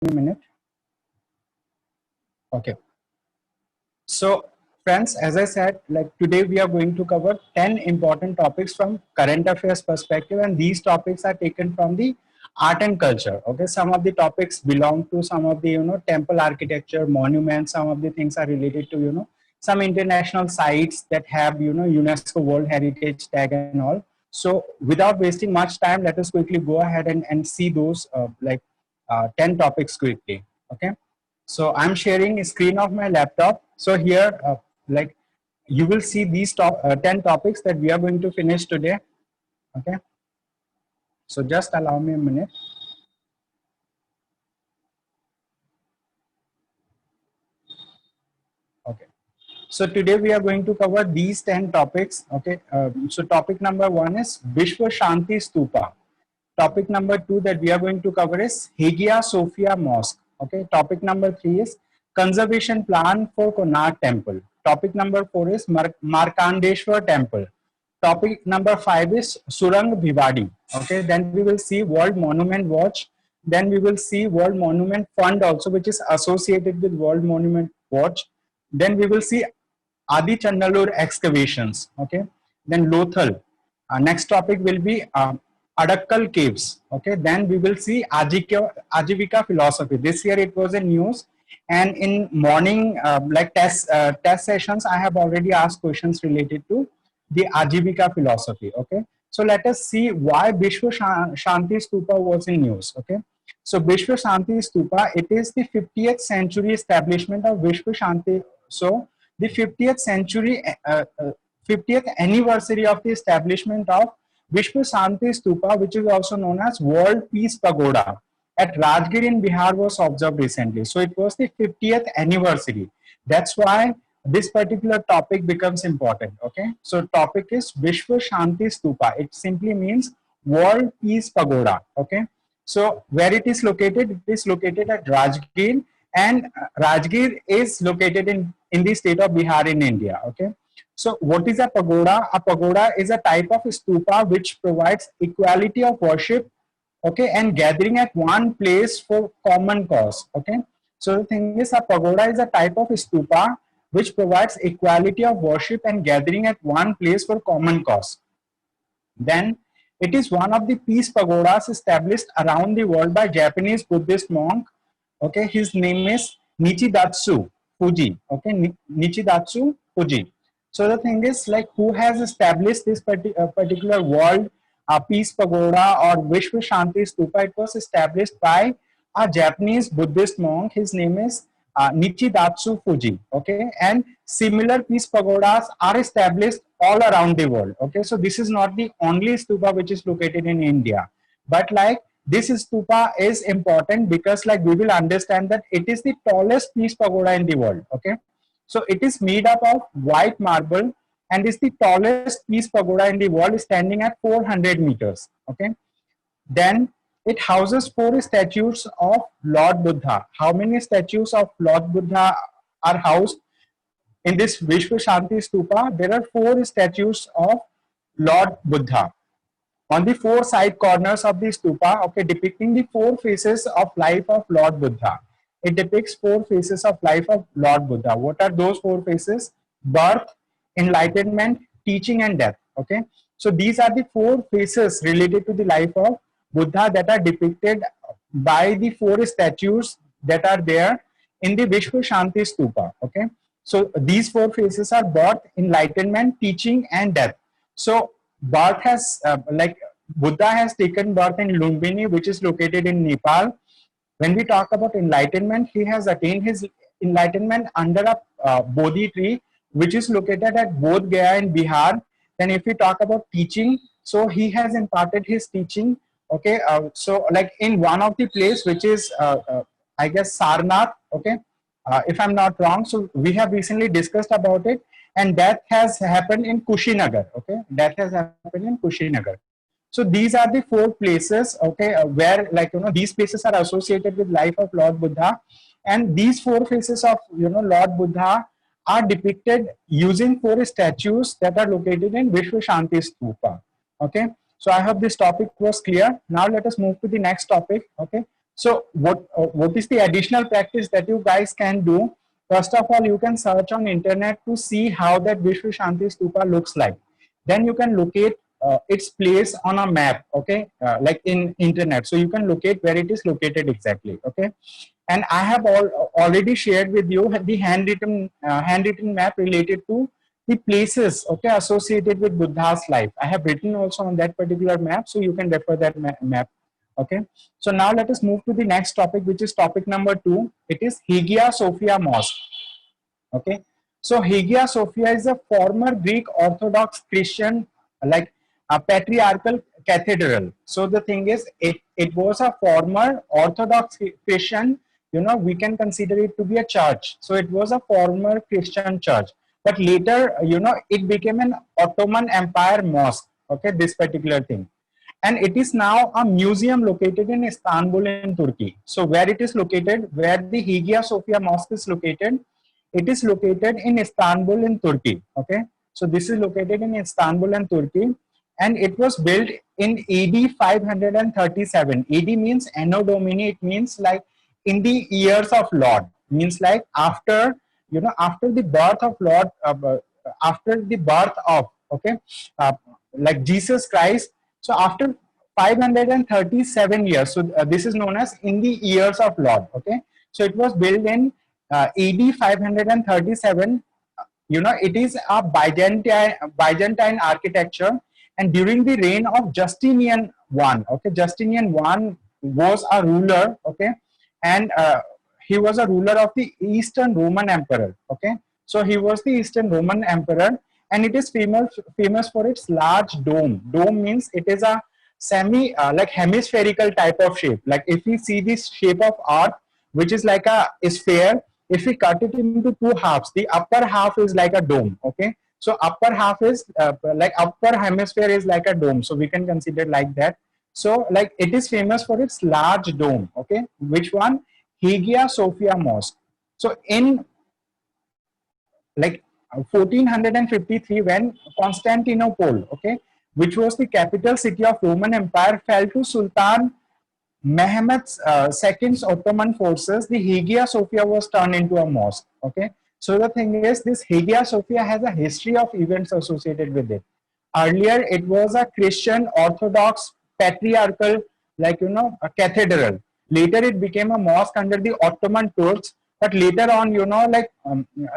a minute. Okay. So friends, as I said, like today we are going to cover 10 important topics from current affairs perspective, and these topics are taken from the art and culture. Okay, some of the topics belong to some of the temple architecture, monuments. Some of the things are related to some international sites that have UNESCO World Heritage tag and all. So without wasting much time, let us quickly go ahead and see those 10 topics quickly. Okay. So I'm sharing a screen of my laptop. So here, like you will see these 10 topics that we are going to finish today. Okay. So just allow me a minute. Okay. So today we are going to cover these 10 topics. Okay. So topic number 1 is Vishwa Shanti Stupa. Topic number 2 that we are going to cover is Hagia Sophia Mosque. Okay. Topic number 3 is Conservation Plan for Konark Temple. Topic number 4 is Markandeshwar Temple. Topic number 5 is Surang Bhiwadi. Okay. Then we will see World Monument Watch. Then we will see World Monument Fund also, which is associated with World Monument Watch. Then we will see Adi Chandalur excavations. Okay. Then Lothal. Next topic will be Adakkal caves. Okay. Then we will see Ajivika philosophy. This year it was in news, and in morning test sessions, I have already asked questions related to the Ajivika philosophy. Okay. So let us see why Vishwa Shanti Stupa was in news. Okay. So Vishwa Shanti Stupa, it is the 50th century establishment of Vishwa Shanti. So the 50th anniversary of the establishment of Vishwa Shanti Stupa, which is also known as World Peace Pagoda, at Rajgir in Bihar was observed recently. So it was the 50th anniversary. That's why this particular topic becomes important. Okay. So topic is Vishwa Shanti Stupa. It simply means World Peace Pagoda. Okay. So where it is located? It is located at Rajgir, and Rajgir is located in the state of Bihar in India. Okay. So what is a pagoda? A pagoda is a type of stupa which provides equality of worship, okay, and gathering at one place for common cause. Okay. So the thing is, a pagoda is a type of stupa which provides equality of worship and gathering at one place for common cause. Then it is one of the peace pagodas established around the world by Japanese Buddhist monk. Okay, his name is Nichidatsu Fuji. Okay, Nichidatsu Fuji. So the thing is, like, who has established this particular world peace pagoda or Vishwa Shanti Stupa? It was established by a Japanese Buddhist monk. His name is Nichidatsu Fuji. Okay, and similar peace pagodas are established all around the world. Okay, so this is not the only stupa which is located in India, but like this stupa is important because like we will understand that it is the tallest peace pagoda in the world. Okay, so it is made up of white marble and is the tallest peace pagoda in the world, standing at 400 meters. Okay, then it houses 4 statues of Lord Buddha. How many statues of Lord Buddha are housed in this Vishwa Shanti Stupa? There are 4 statues of Lord Buddha on the 4 side corners of the stupa, okay, depicting the 4 phases of life of Lord Buddha. It depicts 4 phases of life of Lord Buddha. What are those 4 phases? Birth, enlightenment, teaching, and death. Okay, so these are the 4 phases related to the life of Buddha that are depicted by the 4 statues that are there in the Vishwa Shanti Stupa. Okay, so these 4 phases are birth, enlightenment, teaching, and death. So birth has Buddha has taken birth in Lumbini, which is located in Nepal. When we talk about enlightenment, he has attained his enlightenment under a Bodhi tree, which is located at Bodh Gaya in Bihar. Then if we talk about teaching, so he has imparted his teaching. Okay, so like in one of the place, which is I guess Sarnath. Okay, if I'm not wrong. So we have recently discussed about it, and that has happened in Kushinagar. Okay, that has happened in Kushinagar. So these are the 4 places, okay, where these places are associated with life of Lord Buddha, and these 4 faces of Lord Buddha are depicted using 4 statues that are located in Vishwa Shanti Stupa. Okay, so I hope this topic was clear. Now let us move to the next topic. Okay, So what is the additional practice that you guys can do? First of all, you can search on internet to see how that Vishwa Shanti Stupa looks like. Then you can locate its place on a map, okay, like in internet. So you can locate where it is located exactly, okay. And I have already shared with you the handwritten map related to the places, okay, associated with Buddha's life. I have written also on that particular map, so you can refer that map. Okay, so now let us move to the next topic, which is topic number 2. It is Hagia Sophia Mosque. Okay, so Hagia Sophia is a former Greek Orthodox Christian, like a patriarchal cathedral. So the thing is, it was a former Orthodox Christian, you know, we can consider it to be a church. So it was a former Christian church, but later, you know, it became an Ottoman Empire mosque. Okay, this particular thing, and it is now a museum located in Istanbul in Turkey. So where it is located, where the Hagia Sophia Mosque is located, it is located in Istanbul in Turkey. Okay, so this is located in Istanbul and Turkey, and it was built in AD 537. AD means Anno Domini. It means like in the years of Lord. Means like after, you know, after the birth of Lord, after the birth of, okay, uh, like Jesus Christ. So after 537 years, so this is known as in the years of Lord. Okay, so it was built in AD 537. You know, it is a Byzantine architecture, and during the reign of Justinian I. Okay, Justinian I was a ruler. Okay, and he was a ruler of the Eastern Roman Emperor. Okay, so he was the Eastern Roman Emperor, and it is famous for its large dome. Dome means it is a semi like hemispherical type of shape. Like if we see this shape of Earth, which is like a sphere, if we cut it into two halves, the upper half is like a dome. Okay, so upper half is like upper hemisphere is like a dome, so we can consider like that. So like it is famous for its large dome. Okay, which one? Hagia Sophia Mosque. So in like 1453, when Constantinople, okay, which was the capital city of Roman Empire, fell to Sultan Mehmet II's Ottoman forces, the Hagia Sophia was turned into a mosque. Okay, so the thing is, this Hagia Sophia has a history of events associated with it. Earlier, it was a Christian Orthodox patriarchal, like, you know, a cathedral. Later, it became a mosque under the Ottoman Turks. But later on, you know, like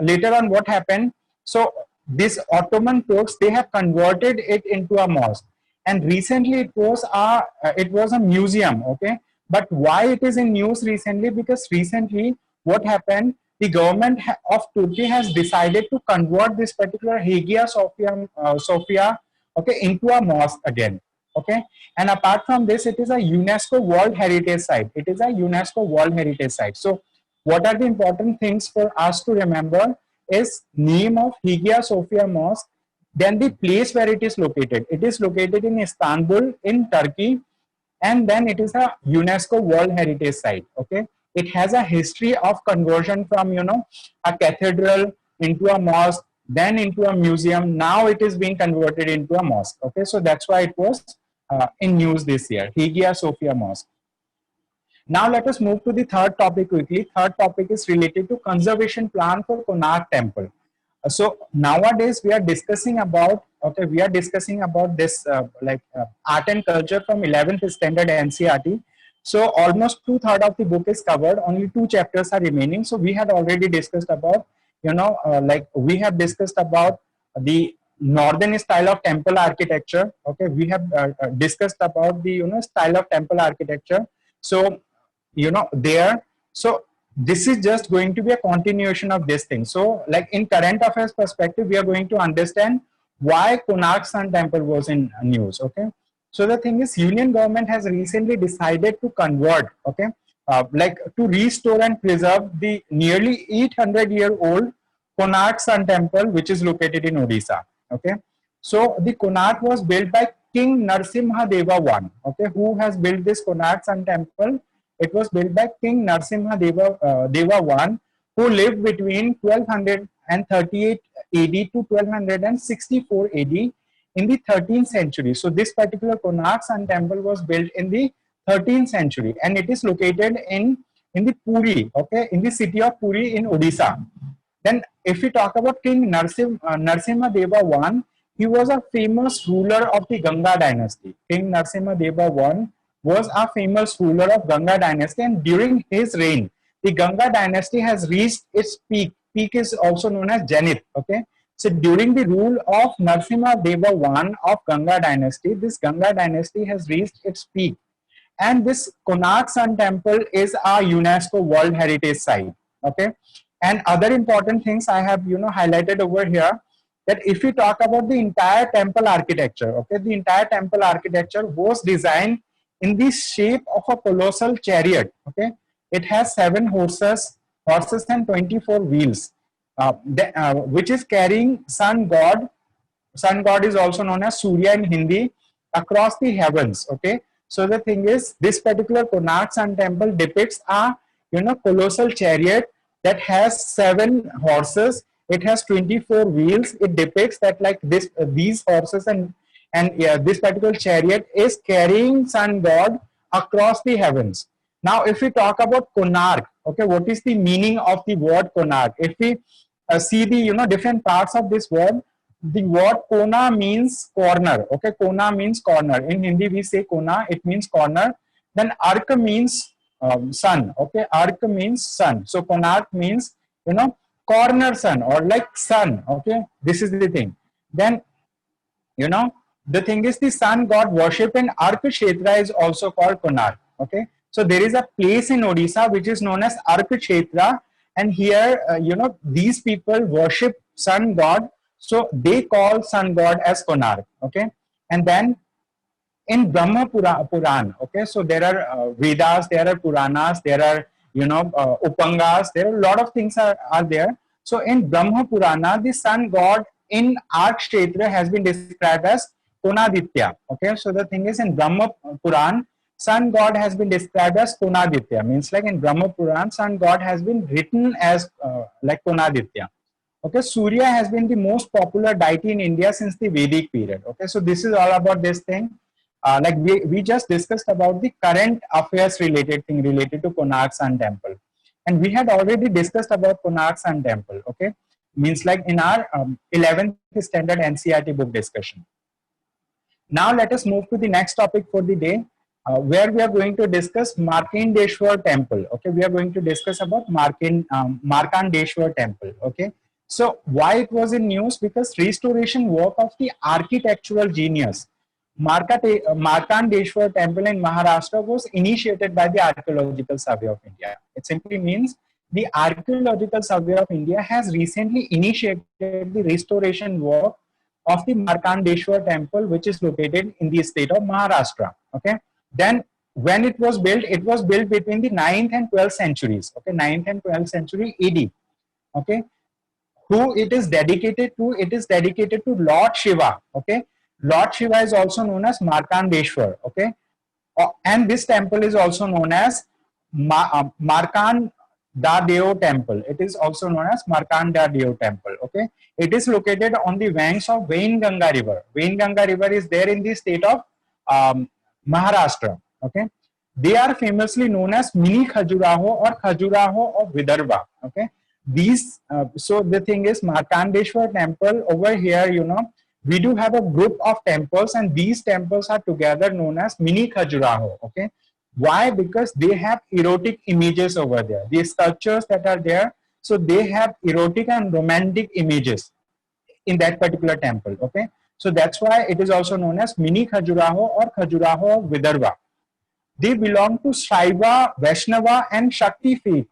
later on, what happened? So this Ottoman Turks, they have converted it into a mosque, and recently it was a museum. Okay, but why it is in news recently? Because recently what happened, the government of Turkey has decided to convert this particular Hagia Sophia, okay, into a mosque again. Okay, and apart from this, it is a UNESCO World Heritage Site. It is a UNESCO World Heritage Site. So what are the important things for us to remember is name of Hagia Sophia Mosque, then the place where it is located. It is located in Istanbul in Turkey, and then it is a UNESCO World Heritage Site. Okay, it has a history of conversion from, you know, a cathedral into a mosque, then into a museum. Now it is being converted into a mosque. Okay, so that's why it was in news this year, Hagia Sophia Mosque. Now let us move to the third topic quickly. Third topic is related to conservation plan for Konark Temple. So nowadays we are discussing about, okay, we are discussing about this art and culture from 11th standard NCERT. So almost 2/3 of the book is covered. Only 2 chapters are remaining. So we had already discussed about, you know, like we have discussed about the northern style of temple architecture. Okay, we have discussed about the, you know, style of temple architecture. So, you know, there, so this is just going to be a continuation of this thing. So like in current affairs perspective, we are going to understand why Konark Sun Temple was in news. Okay, so the thing is, Union government has recently decided to convert, okay, like to restore and preserve the nearly 800-year-old Konark Sun Temple, which is located in Odisha. Okay, so the Konark was built by King Narsimha Deva I. Okay, who has built this Konark Sun Temple? It was built by King Narsimha Deva I, who lived between 1238 AD to 1264 AD in the 13th century. So this particular Konark Sun Temple was built in the 13th century, and it is located in the Puri, okay, in the city of Puri in Odisha. Then, if we talk about King Narsimha Deva I, he was a famous ruler of the Ganga dynasty. King Narsimha Deva I was a famous ruler of Ganga dynasty, and during his reign, the Ganga dynasty has reached its peak. Peak is also known as Zenith. Okay, so during the rule of Narsimha Deva I of Ganga dynasty, this Ganga dynasty has reached its peak, and this Konark Sun Temple is a UNESCO World Heritage Site. Okay, and other important things I have highlighted over here, that if we talk about the entire temple architecture, okay, the entire temple architecture was designed in the shape of a colossal chariot. Okay, it has 7 horses and 24 wheels, which is carrying sun god. Sun god is also known as Surya in Hindi, across the heavens. Okay, so the thing is, this particular Konark Sun Temple depicts a colossal chariot that has 7 horses. It has 24 wheels. It depicts that like these horses and yeah, this particular chariot is carrying sun god across the heavens. Now, if we talk about Konark, okay, what is the meaning of the word Konark? If we see the different parts of this word, the word Kona means corner. Okay, Kona means corner. In Hindi, we say Kona, it means corner. Then Ark means sun. Okay, Ark means sun. So Konark means corner sun or like sun. Okay, this is the thing. Then the thing is, the sun god worship in Ark Kshetra is also called Konark. Okay, so there is a place in Odisha which is known as Ark Kshetra, and here these people worship sun god, so they call sun god as Konark. Okay, and then in Brahma Puran, okay, so there are Vedas, there are Puranas, there are Upangas, there are a lot of things are there. So in Brahma Purana, the sun god in Ark Kshetra has been described as Konaditya. Okay, so the thing is, in Brahma Puran, sun god has been described as Konaditya. Means like in Brahma Puran, sun god has been written as like Konaditya. Okay, Surya has been the most popular deity in India since the Vedic period. Okay, so this is all about this thing. Like we just discussed about the current affairs related thing related to Konark Sun Temple, and we had already discussed about Konark Sun Temple. Okay, means like in our 11th standard NCERT book discussion. Now let us move to the next topic for the day, where we are going to discuss Markandeshwar Temple. Okay, we are going to discuss about Markandeshwar Temple. Okay, so why it was in news? Because restoration work of the architectural genius Markandeshwar Temple in Maharashtra was initiated by the Archaeological Survey of India. It simply means the Archaeological Survey of India has recently initiated the restoration work of the Markandeshwar Temple, which is located in the state of Maharashtra. Okay, then when it was built between the 9th and 12th centuries. Okay, 9th and 12th century AD. Okay, who it is dedicated to? It is dedicated to Lord Shiva. Okay, Lord Shiva is also known as Markandeshwar. Okay, and this temple is also known as Markanda Deo Temple. It is also known as Markanda Deo Temple. Okay, it is located on the banks of Wainganga River. Wainganga River is there in the state of Maharashtra. Okay, they are famously known as Mini Khajuraho or Khajuraho of Vidarbha. Okay, these so the thing is, Markandeshwar Temple over here, we do have a group of temples, and these temples are together known as Mini Khajuraho. Okay, why? Because they have erotic images over there. These sculptures that are there, so they have erotic and romantic images in that particular temple. Okay, so that's why it is also known as Mini Khajuraho or Khajuraho of Vidarbha. They belong to Shaiva, Vaishnava, and Shakti faith,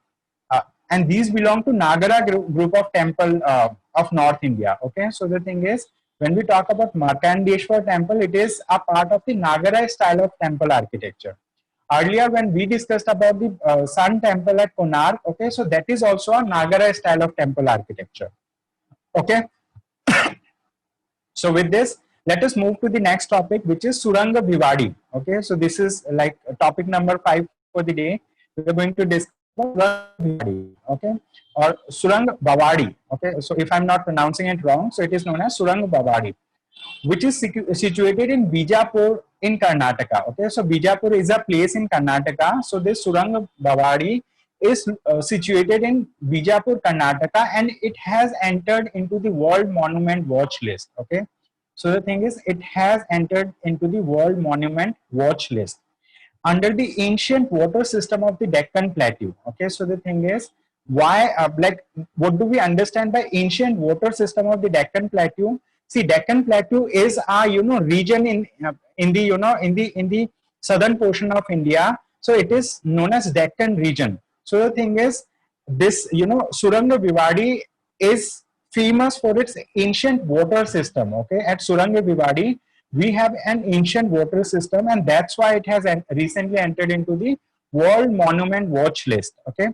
and these belong to Nagara group of temple of North India. Okay, so the thing is, when we talk about Markandeshwar Temple, it is a part of the Nagara style of temple architecture. Earlier, when we discussed about the Sun Temple at Konark, okay, so that is also a Nagara style of temple architecture. Okay, so with this, let us move to the next topic, which is Suranga Bhiwadi. Okay, so this is like topic number 5 for the day. We are going to discuss Suranga Bhiwadi, okay, or Surang Bawadi. Okay, so if I'm not pronouncing it wrong, so it is known as Surang Bawadi. which is situated in Bijapur in Karnataka. Okay, so Bijapur is a place in Karnataka. So this Surang Bawadi is situated in Bijapur, Karnataka, and it has entered into the World Monument Watch List. Okay, so the thing is, it has entered into the World Monument Watch List under the ancient water system of the Deccan Plateau. Okay, so the thing is, why, like, what do we understand by ancient water system of the Deccan Plateau? See, Deccan Plateau is a region in the in the southern portion of India. So it is known as Deccan region. So the thing is, this Suranga Vivadi is famous for its ancient water system. Okay, at Suranga Vivadi we have an ancient water system, and that's why it has recently entered into the World Monument Watch List. Okay,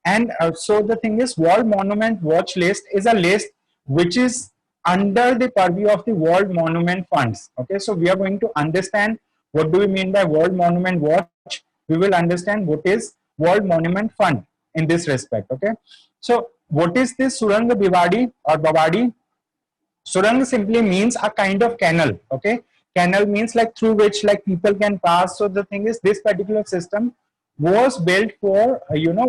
and so the thing is, World Monument Watch List is a list which is under the purview of the World Monument Funds. Okay, so we are going to understand what do we mean by World Monument Watch. We will understand what is World Monument Fund in this respect. Okay, so what is this Suranga Bivadi or Bawadi? Surang simply means a kind of canal. Okay, canal means like through which like people can pass. So the thing is, this particular system was built for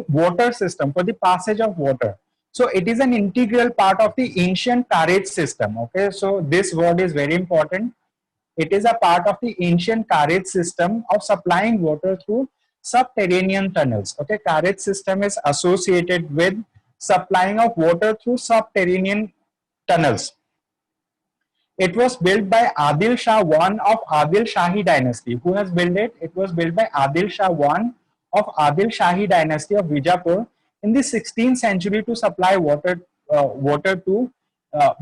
water system, for the passage of water. So it is an integral part of the ancient carriage system. Okay, so this word is very important. It is a part of the ancient carriage system of supplying water through subterranean tunnels. Okay, carriage system is associated with supplying of water through subterranean tunnels. It was built by Adil Shah I of Adil Shahi dynasty. Who has built it? It was built by Adil Shah I of Adil Shahi dynasty of Bijapur in the 16th century to supply water to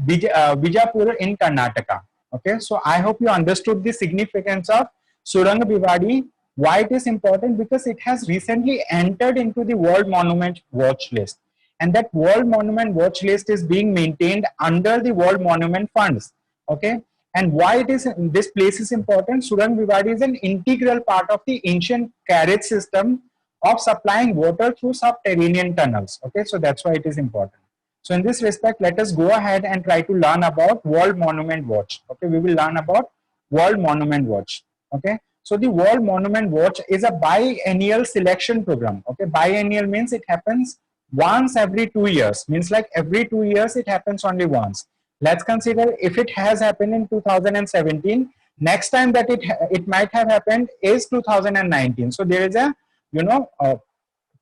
Bijapur in Karnataka. Okay, so I hope you understood the significance of Suranga Bivadi. Why it is important? Because it has recently entered into the World Monument Watch List, and that World Monument Watch List is being maintained under the World Monument Funds. Okay, and why it is this place is important? Surang Bivadi is an integral part of the ancient carriage system of supplying water through subterranean tunnels. Okay, so that's why it is important. So in this respect, let us go ahead and try to learn about World Monument Watch. Okay, we will learn about World Monument Watch. Okay, so the World Monument Watch is a biennial selection program. Okay, biennial means it happens once every 2 years. Means like every 2 years it happens only once. Let's consider if it has happened in 2017, next time that it might have happened is 2019. So there is a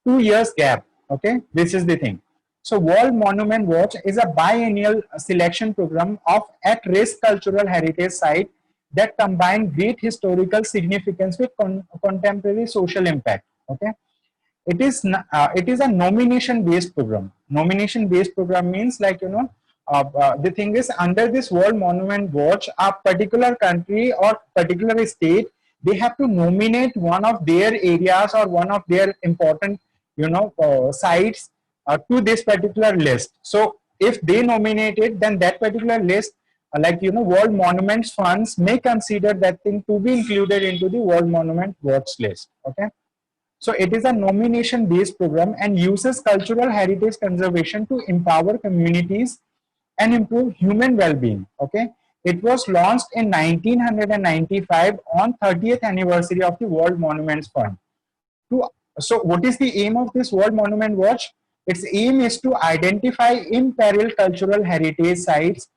2 years gap. Okay, this is the thing. So World Monument Watch is a biennial selection program of at-risk cultural heritage site that combine great historical significance with contemporary social impact. Okay, it is a nomination based program. Nomination based program means like the thing is, under this World Monument Watch, a particular country or particular state, they have to nominate one of their areas or one of their important sites to this particular list. So if they nominate it, then that particular list World Monuments Funds may consider that thing to be included into the World Monument Watch List. Okay, so it is a nomination based program and uses cultural heritage conservation to empower communities and improve human well-being. Okay, it was launched in 1995 on 30th anniversary of the World Monuments Fund. So what is the aim of this World Monument Watch? Its aim is to identify imperiled cultural heritage sites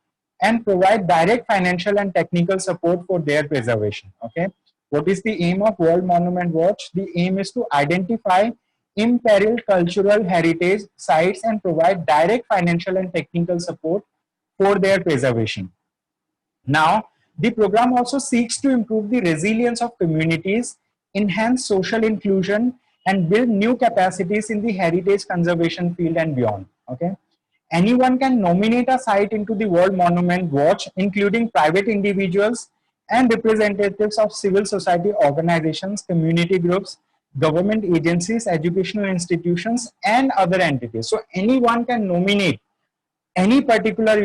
and provide direct financial and technical support for their preservation. Okay, what is the aim of World Monument Watch? The aim is to identify imperiled cultural heritage sites and provide direct financial and technical support for their preservation. Now, the program also seeks to improve the resilience of communities, enhance social inclusion, and build new capacities in the heritage conservation field and beyond. Okay, anyone can nominate a site into the World Monument Watch, including private individuals and representatives of civil society organizations, community groups, government agencies, educational institutions, and other entities. So anyone can nominate any particular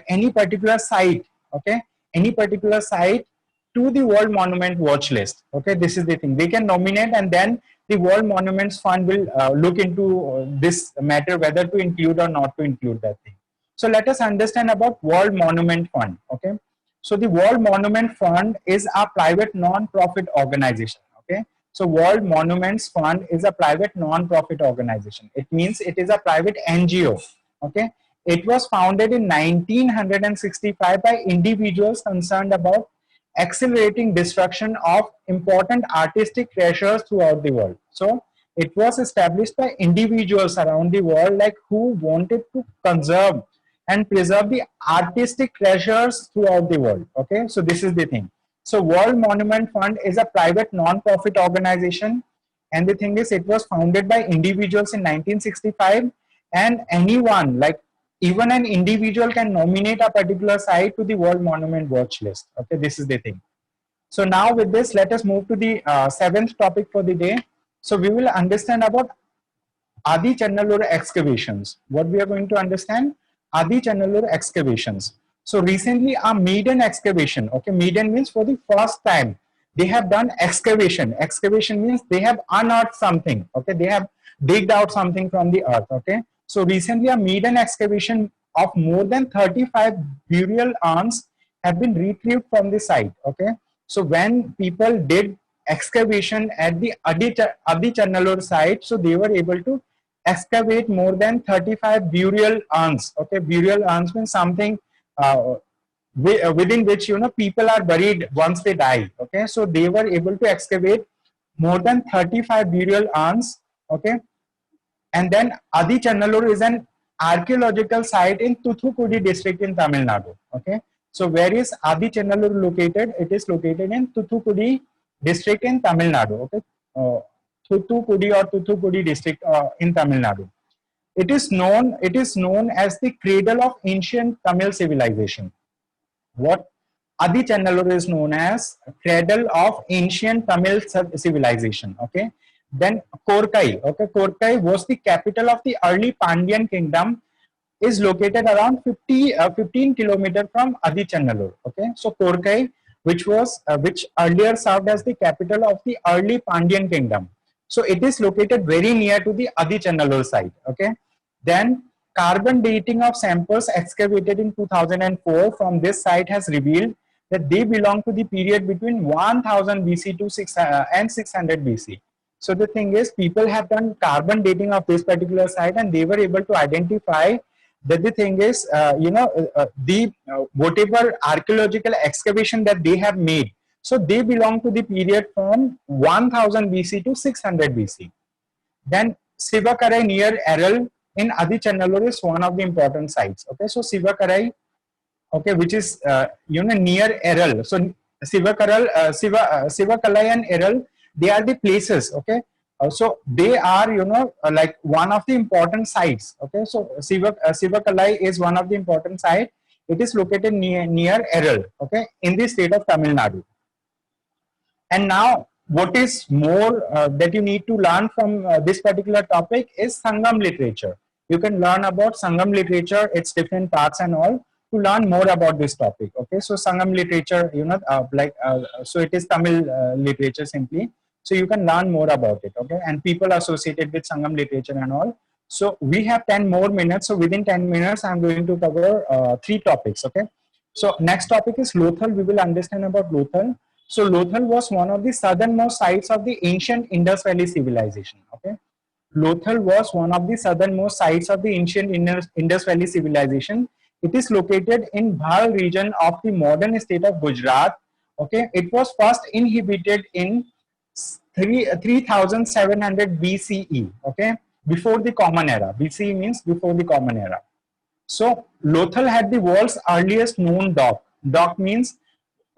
any particular site. Okay, any particular site to the World Monument Watch List. Okay, this is the thing, they can nominate, and then the World Monuments Fund will look into this matter whether to include or not to include that thing. So let us understand about World Monument Fund. Okay, So the World Monument Fund is a private non-profit organization. Okay. So World Monuments Fund is a private non-profit organization. It means it is a private NGO. Okay. It was founded in 1965 by individuals concerned about accelerating destruction of important artistic treasures throughout the world. So it was established by individuals around the world, like who wanted to conserve and preserve the artistic treasures throughout the world. Okay, so this is the thing. So World Monument Fund is a private non-profit organization, and the thing is, it was founded by individuals in 1965, and anyone, like even an individual, can nominate a particular site to the World Monument Watch List. Okay, this is the thing. So now with this, let us move to the seventh topic for the day. So we will understand about Adi Channalur excavations. What we are going to understand? Adi Channalur excavations. So recently a maiden excavation, okay, maiden means for the first time, they have done excavation. Excavation means they have unearthed something, okay, they have digged out something from the earth, okay. So recently a maiden excavation of more than 35 burial urns have been retrieved from the site, okay. So when people did excavation at the Adi Channalur site, so they were able to excavate more than 35 burial urns. Okay, burial urns means something within which, you know, people are buried once they die. Okay, so they were able to excavate more than 35 burial urns. Okay, and then Adi Channalur is an archaeological site in Thuthukudi district in Tamil Nadu. Okay, so where is Adi Channalur located? It is located in Thuthukudi district in Tamil Nadu. Okay, Thuthukudi or Thuthukudi district in Tamil Nadu. It is known as the cradle of ancient Tamil civilization. What Adi Channalur is known as cradle of ancient Tamil civilization. Okay. Then Korkai. Okay, Korkai was the capital of the early Pandyan kingdom. Is located around 15 kilometers from Adi Channalur. Okay, so Korkai, which earlier served as the capital of the early Pandyan kingdom. So it is located very near to the Adi Channalur site. Okay, then carbon dating of samples excavated in 2004 from this site has revealed that they belong to the period between 1000 BC to 600 BC. So the thing is, people have done carbon dating of this particular site, and they were able to identify that the thing is, whatever archaeological excavation that they have made, so they belong to the period from 1000 BC to 600 BC. Then Sivakarai near Errol in Adi Channalur is one of the important sites. Okay, so Sivakarai, okay, which is near Errol. So Sivakalai and Errol, they are the places. Okay, so they are, like one of the important sites. Okay, so Sivakalai is one of the important site. It is located near Errol. Okay, in the state of Tamil Nadu. And now, what is more that you need to learn from this particular topic is Sangam literature. You can learn about Sangam literature, its different parts and all, to learn more about this topic. Okay, so Sangam literature, so it is Tamil literature simply. So you can learn more about it. Okay, and people associated with Sangam literature and all. So we have 10 more minutes. So within 10 minutes, I'm going to cover 3 topics. Okay, so next topic is Lothal. We will understand about Lothal. So Lothal was one of the southernmost sites of the ancient Indus Valley civilization. Okay, Lothal was one of the southernmost sites of the ancient Indus Valley civilization. It is located in Bhal region of the modern state of Gujarat. Okay, it was first inhabited in 3700 BCE. Okay, before the Common Era. BCE means before the Common Era. So Lothal had the world's earliest known dock. Dock means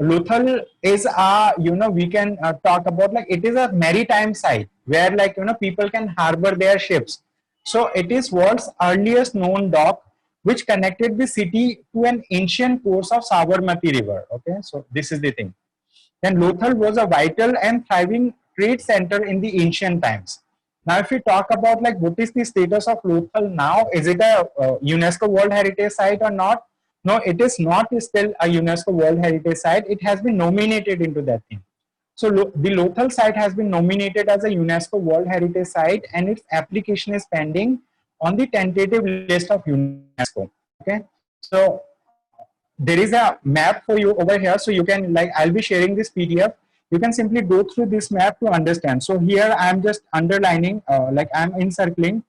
Lothal is a, we can talk about, like, it is a maritime site where, like, people can harbor their ships. So it is world's earliest known dock, which connected the city to an ancient course of Sabarmati River. Okay, so this is the thing. Then Lothal was a vital and thriving trade center in the ancient times. Now, if we talk about, like, what is the status of Lothal now, is it a UNESCO World Heritage Site or not? No, it is not still a UNESCO World Heritage Site. It has been nominated into that thing. So the Lothal site has been nominated as a UNESCO World Heritage Site, and its application is pending on the tentative list of UNESCO. Okay, so there is a map for you over here, so you can, like, I'll be sharing this PDF. You can simply go through this map to understand. So here I'm just underlining, like I'm encircling.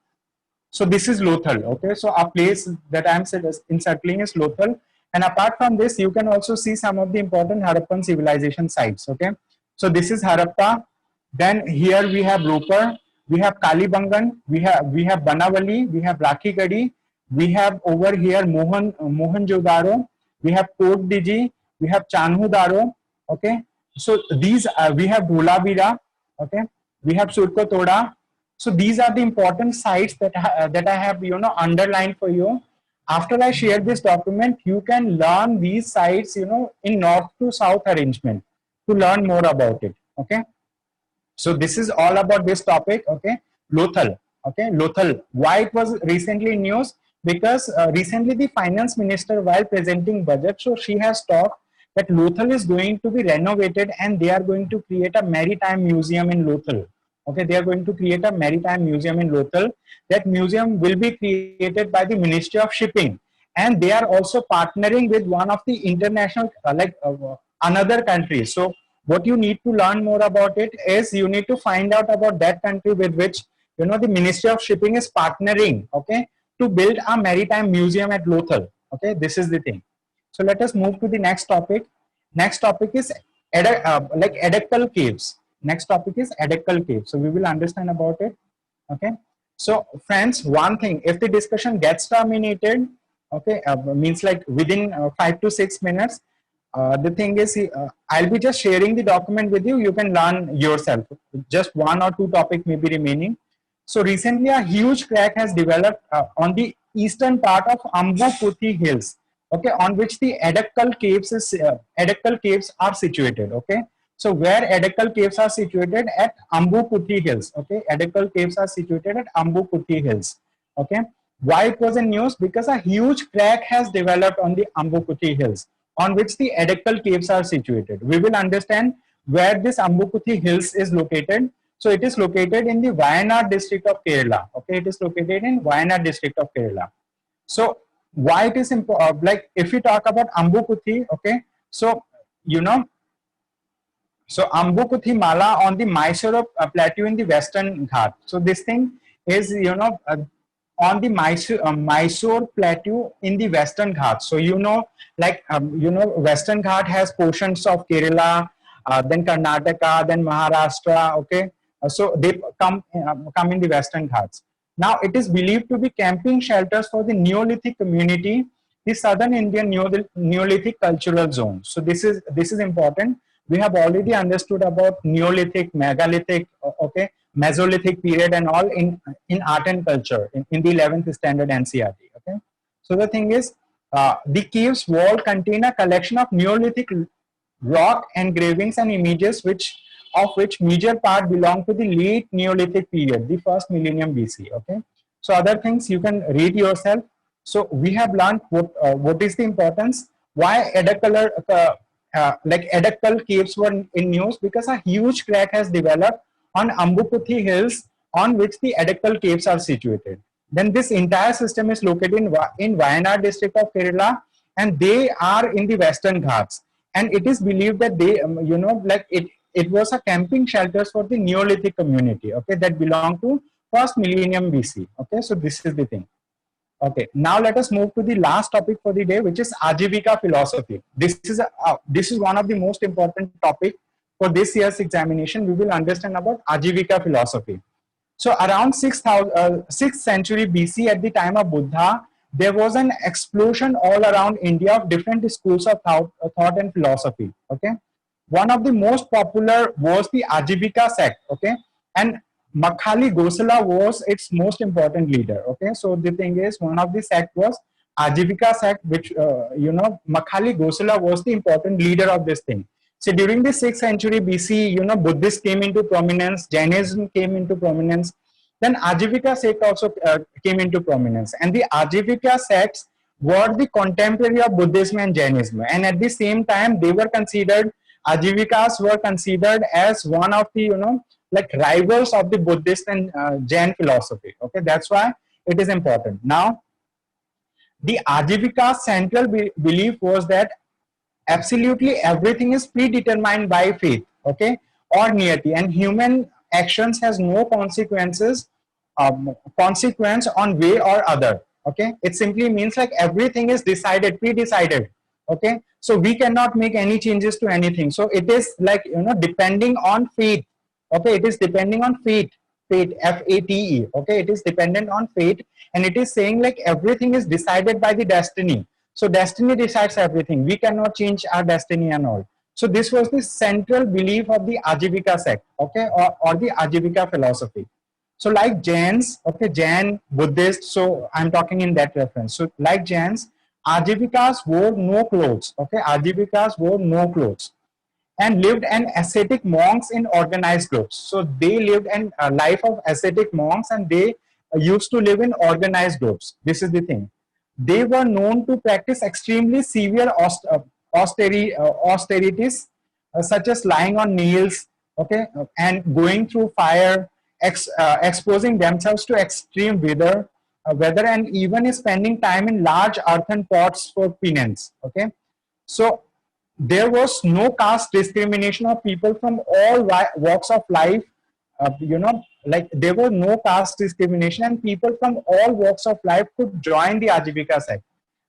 So this is Lothal, okay? So a place that I'm encircling is Lothal. And apart from this, you can also see some of the important Harappan civilization sites, okay? So this is Harappa. Then here we have Ropar, we have Kalibangan, we have Banavali, we have Rakhigadi, we have over here Mohenjo-daro, we have Port Diji, we have Chanhu-daro, okay? So these we have Dholavira, okay? We have Surkotoda. So these are the important sites that that I have, you know, underlined for you. After I share this document, you can learn these sites, you know, in north to south arrangement to learn more about it. Okay. So this is all about this topic. Okay. Lothal. Okay. Lothal. Why it was recently in news? Because recently the finance minister, while presenting budget, so she has talked that Lothal is going to be renovated and they are going to create a maritime museum in Lothal. Okay, they are going to create a maritime museum in Lothal. That museum will be created by the Ministry of Shipping, and they are also partnering with one of the international, another country. So what you need to learn more about it is you need to find out about that country with which, you know, the Ministry of Shipping is partnering, okay, to build a maritime museum at Lothal. Okay, this is the thing. So let us move to the next topic. Next topic is Edekal Caves. Next topic is Edekal Caves. So we will understand about it. Okay. So friends, one thing, if the discussion gets terminated, okay, means like within 5 to 6 minutes, the thing is, I'll be just sharing the document with you. You can learn yourself. Just one or two topics may be remaining. So recently, a huge crack has developed on the eastern part of Ambuputhi Hills, okay, on which the Edekal Caves are situated. Okay, so where Edekal Caves are situated at Ambuputhi Hills. Okay, Edekal Caves are situated at Ambuputhi Hills. Okay, why it was in news? Because a huge crack has developed on the Ambuputhi Hills, on which the Edekal Caves are situated. We will understand where this Ambuputhi Hills is located. So it is located in the Wayanad district of Kerala. Okay, it is located in Wayanad district of Kerala. So why it is important? Like if we talk about Ambuputhi, okay, so you know, so Ambuputhi Mala on the Mysore plateau in the Western Ghat. So this thing is, you know, on the Mysore plateau in the Western Ghat. So you know, like you know, Western Ghat has portions of Kerala, then Karnataka, then Maharashtra. Okay, so they come in the Western Ghats. Now it is believed to be camping shelters for the Neolithic community, the Southern Indian Neolithic cultural zone. So this is important. We have already understood about Neolithic, Megalithic, okay, Mesolithic period and all in art and culture in the 11th standard NCERT. Okay, so the thing is, the cave's wall contain a collection of Neolithic rock engravings and images of which major part belong to the late Neolithic period, the first millennium BC. Okay, so other things you can read yourself. So we have learned what is the importance, why Edekal caves were in news, because a huge crack has developed on Ambuputhi Hills on which the Edekal caves are situated. Then this entire system is located in Wayanad district of Kerala, and they are in the Western Ghats. And it is believed that they, you know, like it was a camping shelters for the Neolithic community, okay, that belonged to first millennium BC. Okay, so this is the thing. Okay, now let us move to the last topic for the day, which is Ajivika philosophy. This is one of the most important topic for this year's examination. We will understand about Ajivika philosophy. So around 6th century BC, at the time of Buddha, there was an explosion all around India of different schools of thought and philosophy. Okay, one of the most popular was the Ajivika sect. Okay, and Makhali Gosala was its most important leader. Okay, so the thing is, one of the sect was Ajivika sect, which you know, Makhali Gosala was the important leader of this thing. So during the 6th century BC, you know, Buddhists came into prominence, Jainism came into prominence, then Ajivika sect also came into prominence, and the Ajivika sects were the contemporary of Buddhism and Jainism, and at the same time they were considered, Ajivikas were considered as one of the, you know, like rivals of the Buddhist and Jain philosophy. Okay, that's why it is important. Now The Ajivika's central belief was that absolutely everything is predetermined by fate, okay, or niyati, and human actions has no consequence on way or other, okay. It simply means like everything is decided, pre-decided, okay. So we cannot make any changes to anything, so it is like, you know, depending on fate, okay. It is depending on fate, fate, fate, okay. It is dependent on fate, and it is saying like everything is decided by the destiny. So destiny decides everything, we cannot change our destiny and all. So this was the central belief of the Ajivika sect, okay, or the Ajivika philosophy. So like Jains, okay, Jain, Buddhist, so I'm talking in that reference. So like Jains, Ajivikas wore no clothes, okay, Ajivikas wore no clothes, and lived an ascetic monks in organized groups. So they lived a life of ascetic monks, and they used to live in organized groups. This is the thing. They were known to practice extremely severe austerities, such as lying on nails, okay, and going through fire, exposing themselves to extreme weather, and even spending time in large earthen pots for penance, okay. So there was no caste discrimination of people from all walks of life. You know, like there was no caste discrimination, and people from all walks of life could join the Ajivika sect.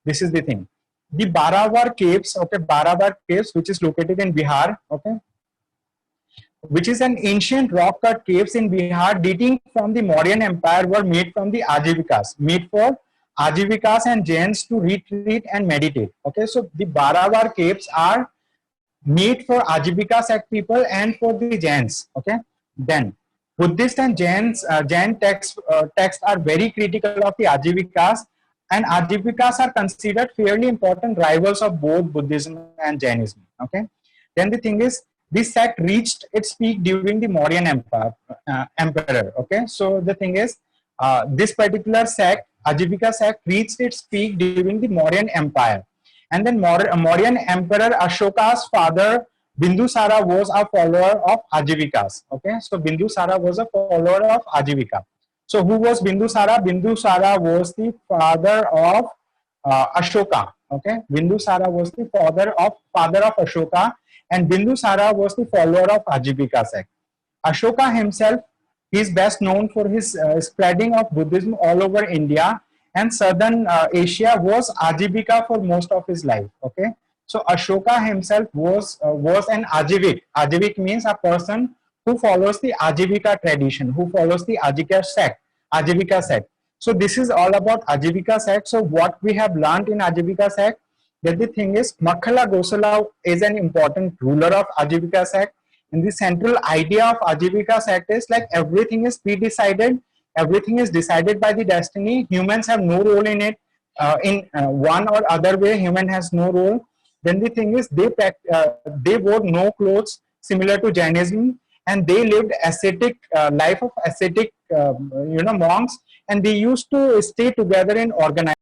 This is the thing. The Baravar caves, okay, Baravar caves, which is located in Bihar, okay, which is an ancient rock cut caves in Bihar dating from the Mauryan Empire, were made from the Ajivikas, made for Ajivikas and Jains to retreat and meditate. Okay, so the Baravar caves are made for Ajivika sect people and for the Jains. Okay, then Buddhist and Jain texts are very critical of the Ajivikas, and Ajivikas are considered fairly important rivals of both Buddhism and Jainism. Okay, then the thing is, this sect reached its peak during the Mauryan Emperor. Okay, so the thing is, this particular sect, Ajivika sect, reached its peak during the Mauryan Empire. And then Mauryan Emperor Ashoka's father Bindusara was a follower of Ajivikas. Okay, so Bindusara was a follower of Ajivika. So who was Bindusara? Bindusara was the father of Ashoka. Okay, Bindusara was the father of Ashoka, and Bindusara was the follower of Ajivika sect. Ashoka himself, he is best known for his spreading of Buddhism all over India, and southern Asia was Ajivika for most of his life. Okay, so Ashoka himself was an Ajivik. Ajivik means a person who follows the Ajivika tradition, who follows the Ajivika sect. Ajivika sect. So this is all about Ajivika sect. So what we have learned in Ajivika sect, that the thing is, Makhala Gosala is an important ruler of Ajivika sect. And the central idea of Ajivika sect is like everything is pre-decided, everything is decided by the destiny. Humans have no role in it. In one or other way, human has no role. Then the thing is, they wore no clothes, similar to Jainism, and they lived ascetic life of ascetic, monks, and they used to stay together in organized